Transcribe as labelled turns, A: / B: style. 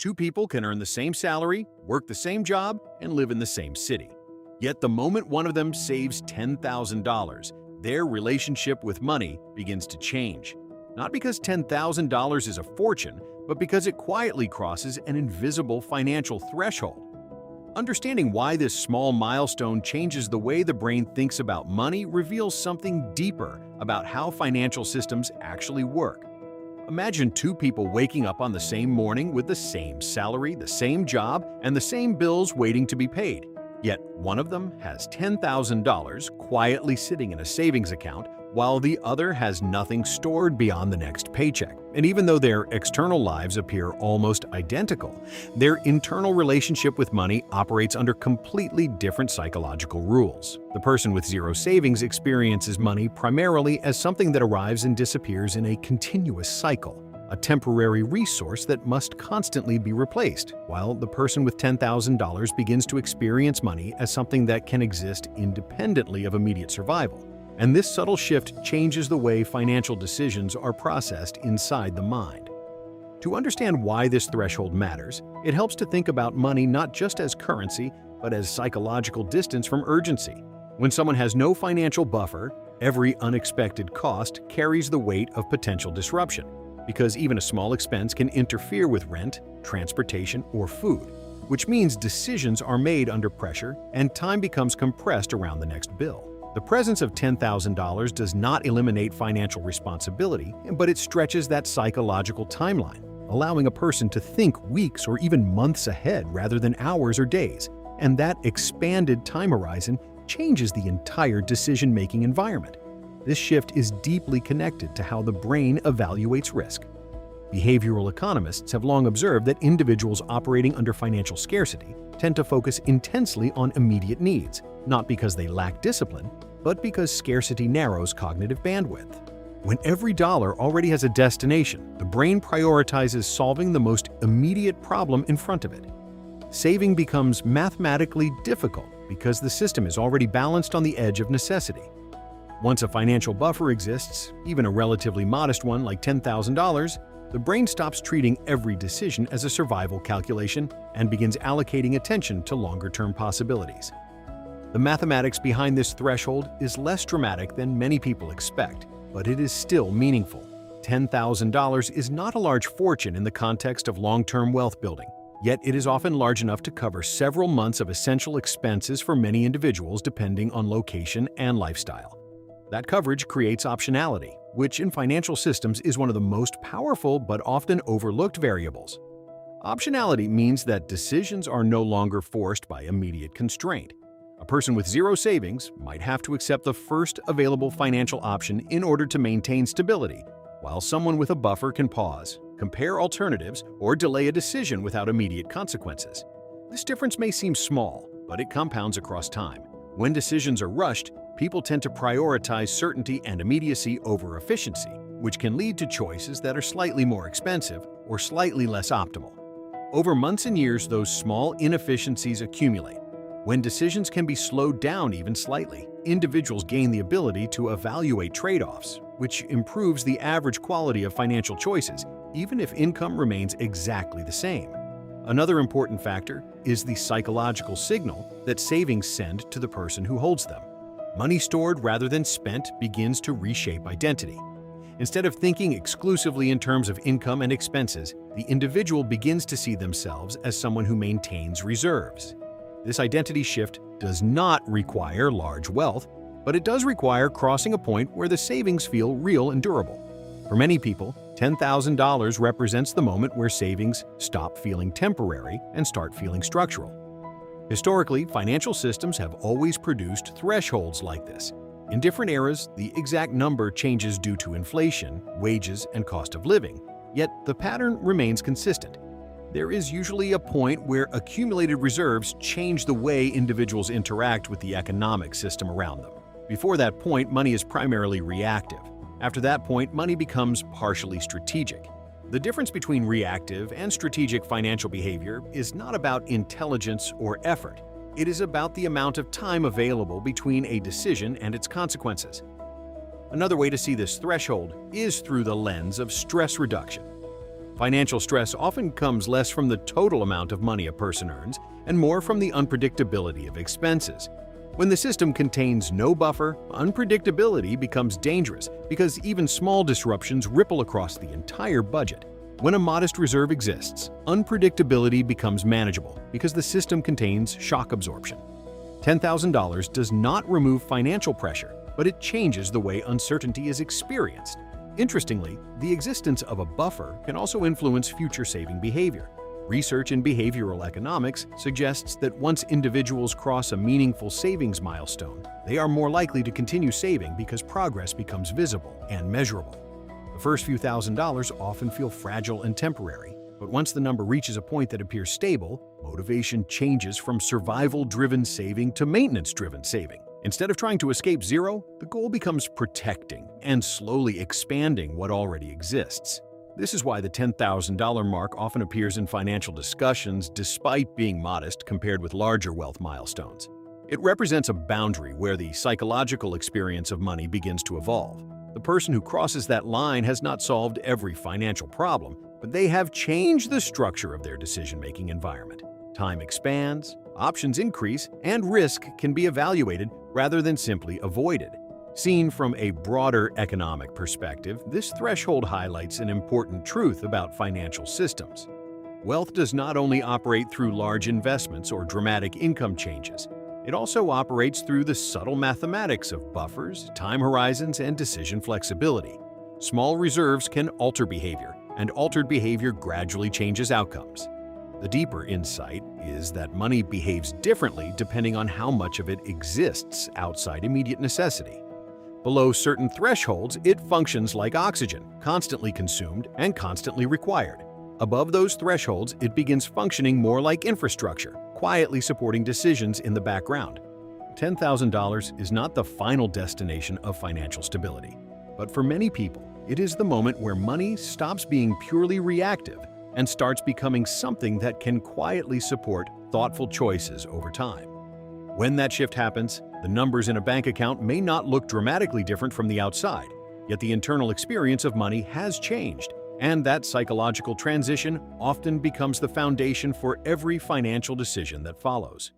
A: Two people can earn the same salary, work the same job, and live in the same city. Yet the moment one of them saves $10,000, their relationship with money begins to change. Not because $10,000 is a fortune, but because it quietly crosses an invisible financial threshold. Understanding why this small milestone changes the way the brain thinks about money reveals something deeper about how financial systems actually work. Imagine two people waking up on the same morning with the same salary, the same job, and the same bills waiting to be paid. Yet one of them has $10,000 quietly sitting in a savings account, while the other has nothing stored beyond the next paycheck. And even though their external lives appear almost identical, their internal relationship with money operates under completely different psychological rules. The person with zero savings experiences money primarily as something that arrives and disappears in a continuous cycle, a temporary resource that must constantly be replaced, while the person with $10,000 begins to experience money as something that can exist independently of immediate survival. And this subtle shift changes the way financial decisions are processed inside the mind. To understand why this threshold matters, it helps to think about money not just as currency, but as psychological distance from urgency. When someone has no financial buffer, every unexpected cost carries the weight of potential disruption, because even a small expense can interfere with rent, transportation, or food, which means decisions are made under pressure and time becomes compressed around the next bill. The presence of $10,000 does not eliminate financial responsibility, but it stretches that psychological timeline, allowing a person to think weeks or even months ahead rather than hours or days. And that expanded time horizon changes the entire decision-making environment. This shift is deeply connected to how the brain evaluates risk. Behavioral economists have long observed that individuals operating under financial scarcity tend to focus intensely on immediate needs, not because they lack discipline, but because scarcity narrows cognitive bandwidth. When every dollar already has a destination, the brain prioritizes solving the most immediate problem in front of it. Saving becomes mathematically difficult because the system is already balanced on the edge of necessity. Once a financial buffer exists, even a relatively modest one like $10,000, the brain stops treating every decision as a survival calculation and begins allocating attention to longer-term possibilities. The mathematics behind this threshold is less dramatic than many people expect, but it is still meaningful. $10,000 is not a large fortune in the context of long-term wealth building, yet it is often large enough to cover several months of essential expenses for many individuals depending on location and lifestyle. That coverage creates optionality, which in financial systems is one of the most powerful but often overlooked variables. Optionality means that decisions are no longer forced by immediate constraint. A person with zero savings might have to accept the first available financial option in order to maintain stability, while someone with a buffer can pause, compare alternatives, or delay a decision without immediate consequences. This difference may seem small, but it compounds across time. When decisions are rushed, people tend to prioritize certainty and immediacy over efficiency, which can lead to choices that are slightly more expensive or slightly less optimal. Over months and years, those small inefficiencies accumulate. When decisions can be slowed down even slightly, individuals gain the ability to evaluate trade-offs, which improves the average quality of financial choices, even if income remains exactly the same. Another important factor is the psychological signal that savings send to the person who holds them. Money stored rather than spent begins to reshape identity. Instead of thinking exclusively in terms of income and expenses, the individual begins to see themselves as someone who maintains reserves. This identity shift does not require large wealth, but it does require crossing a point where the savings feel real and durable. For many people, $10,000 represents the moment where savings stop feeling temporary and start feeling structural. Historically, financial systems have always produced thresholds like this. In different eras, the exact number changes due to inflation, wages, and cost of living, yet the pattern remains consistent. There is usually a point where accumulated reserves change the way individuals interact with the economic system around them. Before that point, money is primarily reactive. After that point, money becomes partially strategic. The difference between reactive and strategic financial behavior is not about intelligence or effort. It is about the amount of time available between a decision and its consequences. Another way to see this threshold is through the lens of stress reduction. Financial stress often comes less from the total amount of money a person earns and more from the unpredictability of expenses. When the system contains no buffer, unpredictability becomes dangerous because even small disruptions ripple across the entire budget. When a modest reserve exists, unpredictability becomes manageable because the system contains shock absorption. $10,000 does not remove financial pressure, but it changes the way uncertainty is experienced. Interestingly, the existence of a buffer can also influence future saving behavior. Research in behavioral economics suggests that once individuals cross a meaningful savings milestone, they are more likely to continue saving because progress becomes visible and measurable. The first few $1,000s often feel fragile and temporary, but once the number reaches a point that appears stable, motivation changes from survival-driven saving to maintenance-driven saving. Instead of trying to escape zero, the goal becomes protecting and slowly expanding what already exists. This is why the $10,000 mark often appears in financial discussions despite being modest compared with larger wealth milestones. It represents a boundary where the psychological experience of money begins to evolve. The person who crosses that line has not solved every financial problem, but they have changed the structure of their decision-making environment. Time expands, options increase, and risk can be evaluated rather than simply avoided. Seen from a broader economic perspective, this threshold highlights an important truth about financial systems. Wealth does not only operate through large investments or dramatic income changes. It also operates through the subtle mathematics of buffers, time horizons, and decision flexibility. Small reserves can alter behavior, and altered behavior gradually changes outcomes. The deeper insight is that money behaves differently depending on how much of it exists outside immediate necessity. Below certain thresholds, it functions like oxygen, constantly consumed and constantly required. Above those thresholds, it begins functioning more like infrastructure, quietly supporting decisions in the background. $10,000 is not the final destination of financial stability, but for many people, it is the moment where money stops being purely reactive and starts becoming something that can quietly support thoughtful choices over time. When that shift happens, the numbers in a bank account may not look dramatically different from the outside, yet the internal experience of money has changed, and that psychological transition often becomes the foundation for every financial decision that follows.